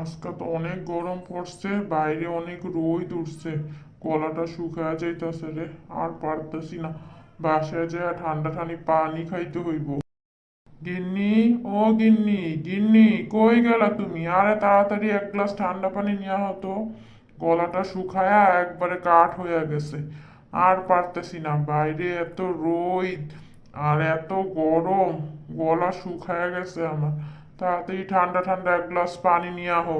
আজকে তো অনেক গরম পড়ছে, বাইরে অনেক রোদ উঠছে। গলাটা শুকায় যাইতাছে রে, আর পারতেছি না। বাসায় যায় ঠান্ডা ঠান্ডি পানি খাইতে হইব। গিন্নি, ও গিন্নি, গিন্নি, কই গেলা তুমি? আরে তাড়াতাড়ি এক গ্লাস ঠান্ডা পানি নিয়ে হতো। গলাটা শুকায়া একবারে কাঠ হয়ে গেছে। আর পারতেছি না, বাইরে এত রোদ আর এত গরম, গলা শুকায়া গেছে আমার। তাড়াতাড়ি ঠান্ডা ঠান্ডা এক গ্লাস পানি নিয়ে আহো।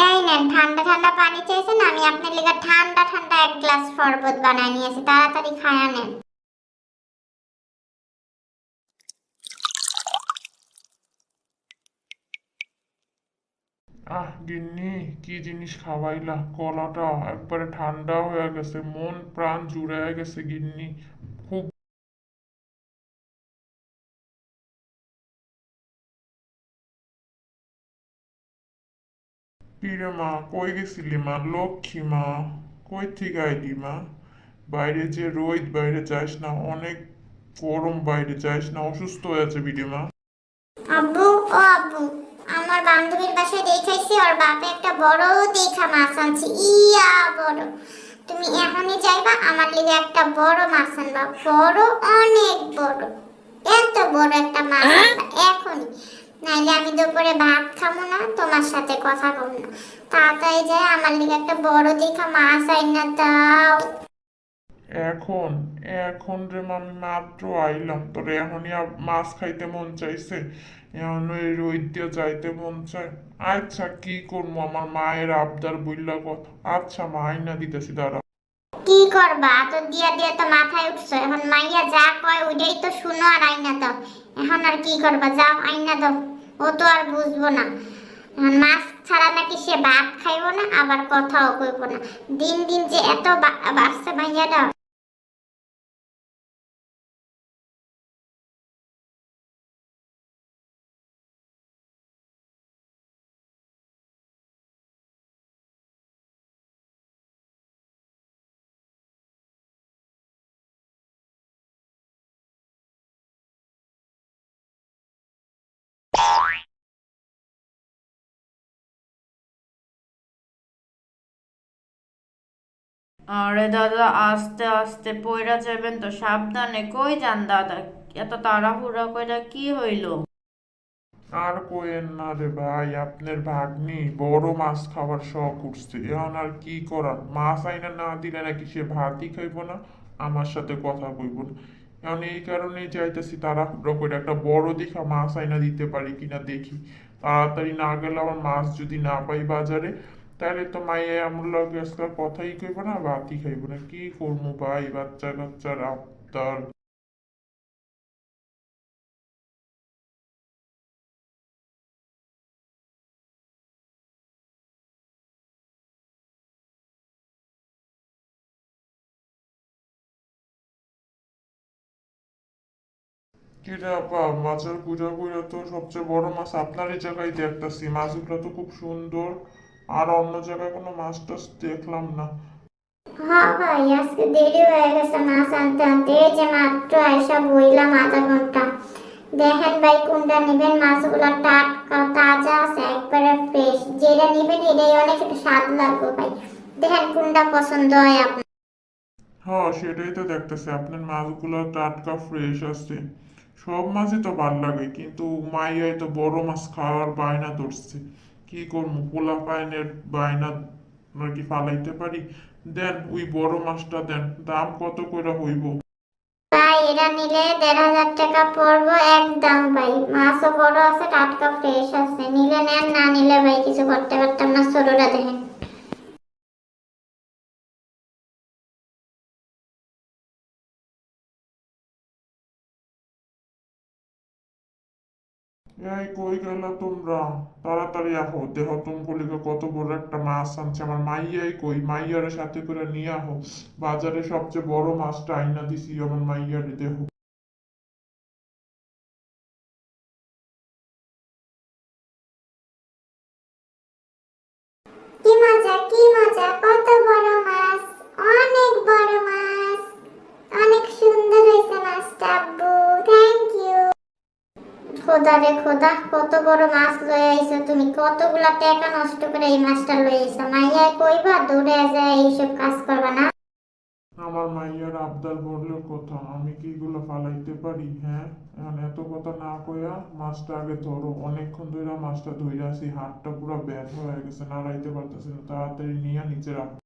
এই নেন, ঠান্ডা ঠান্ডা পানি চাইছেন, আমি আপনার লিগে ঠান্ডা ঠান্ডা এক গ্লাস শরবত বানায় নিয়েছি, তাড়াতাড়ি খায়া নেন। আহ গিন্নি, কি জিনিস খাওয়াইলা! গলাটা একবারে ঠান্ডা হয়ে গেছে, মন প্রাণ জুড়াইয়া গেছে গিন্নি। খুব। কিরে মা, কই গেছিলি মা? লক্ষ্মী মা, কই থেকে আইলি মা? বাইরে যে রোদ, বাইরে যাস না, অনেক গরম, বাইরে যাস না, অসুস্থ হয়ে যাবি রে মা। আব্বু, ও আব্বু, আমার বান্ধবীর বাসায় দেখাইছি, ওর বাপে একটা বড় দেখা মাছ আনছে, ইয়া বড়। তুমি এখনই যাইবা, আমার লিগে একটা বড় মাছ আনবা, বড়, অনেক বড়। এত বড় একটা মাছ আনবা এখনই, নাইলে আমি দুপুরে ভাত খাবো না, তোমার সাথে কথা বলবো না। তাড়াতাড়ি যায় আমার লিগে একটা বড় দেখা মাছ আইনা দাও। এখন? এখন রে মা, আমি মাত্র আইলাম, তোর এখনই মাছ খাইতে মন চাইছে? এখন এই রোদ দিয়ে যাইতে মন চায়? আচ্ছা, কি করবো, আমার মায়ের আবদার বইলা কথা। আচ্ছা মা, আইনা দিতেছি, দাঁড়া। কি করবা, তো দিয়া দিয়া তো মাথায় উঠছো, এখন মাইয়া যা কয় ওইটাই তো শুনো আর আইনা দাও। এখন আর কি করবা, যাও আইনা দাও। ও তো আর বুঝবো না। এখন মাছ ছাড়া নাকি সে ভাত খাইবো না, আবার কথাও কইবো না। দিন দিন যে এত বাড়ছে মাইয়াটা। আরে দাদা, আস্তে আস্তে পইরা যাবেন তো, সাবধানে। কই যান দাদা? এত তাড়াহুড়া কইরা কি হইলো? আর কোয়েন না রে ভাই, আপনার ভাগ্নি বড় মাছ খাবার শখ উঠছে, এখন আর কি করার? মাছ আইনা না দিলে নাকি সে ভাতই খাইব না, আমার সাথে কথা কইব না। এখন এই কারণেই চাইতেছি তাড়াহুড়ো করে একটা বড় দেখা মাছ আইনা দিতে পারি কিনা দেখি। তাড়াতাড়ি না গেলে আমার মাছ যদি না পাই বাজারে, তাহলে তো মাইয়া আমার লগে আজকাল কথাই কইব না, ভাতই খাইব না। কি করবো ভাই, বাচ্চা কাচ্চার আবদার। কিরে আপা, মাছের পূজা কইরা তো সবচেয়ে বড় মাছ আপনার এই জায়গায় দেখতাছি, মাছগুলো তো খুব সুন্দর। আর অন্য জায়গায় কোনো মাছ টাছ দেখলাম না। হ্যাঁ ভাই, আজকে দেরি হয়ে গেছে মাছ আনতে আনতে, এই যে মাত্র আইসা বইলাম আধা ঘন্টা। দেখেন ভাই, কোনটা নিবেন? মাছগুলো টাটকা তাজা আছে, একবারে ফ্রেশ। যেটা নিবেন এটাই অনেক স্বাদ লাগবে ভাই। দেখেন কোনটা পছন্দ হয় আপনার। হ্যাঁ, সেটাই তো দেখতেছি, আপনার মাছগুলো টাটকা ফ্রেশ আছে। সব মাছই তো ভাল লাগে, কিন্তু মাইয়াই তো বড় মাছ খাওয়ার বায়না ধরছে। কি করবো, পোলা পাইনের বায়না আমরা কি ফালাইতে পারি? দেন, ওই বড় মাছটা দেন। দাম কত করে হইব? ভাই এটা নিলে ১,৫০০ টাকা পড়বো একদম ভাই। মাছও বড় আছে, টাটকা ফ্রেশ আছে। নিলে নেন, না নিলে ভাই কিছু করতে পারতাম না। ছোটটা দেখেন। এই কই গেলা তোমরা? তাড়াতাড়ি আহো, দেহ তুমি কত বড় একটা মাছ আনছে। আমার মাইয়াই কই? মাইয়ারে সাথে করে নিয়ে আহো। বাজারে সবচেয়ে বড় মাছটা আইনা দিছি আমার মাইয়ারে, দেহ। খোদা রে খোদা, কত বড় মাছ লয়ে আইছো তুমি, কতগুলা টাকা নষ্ট করে এই মাছটা লয়ে আইছো। মাইয়া কইবা দৌড়ে যায় এইসব কাজ করবা না। আমার মাইয়ার আবদার বললেও কথা, আমি কি এগুলো ফালাইতে পারি? হ্যাঁ, এখন এত কথা না কইয়া মাছটা আগে ধরো। অনেকক্ষণ ধরে মাছটা ধরে আছি, হাতটা পুরো ব্যথা হয়ে গেছে, নাড়াইতে পারতেছি না। তাড়াতাড়ি নিয়ে নিচে রাখো।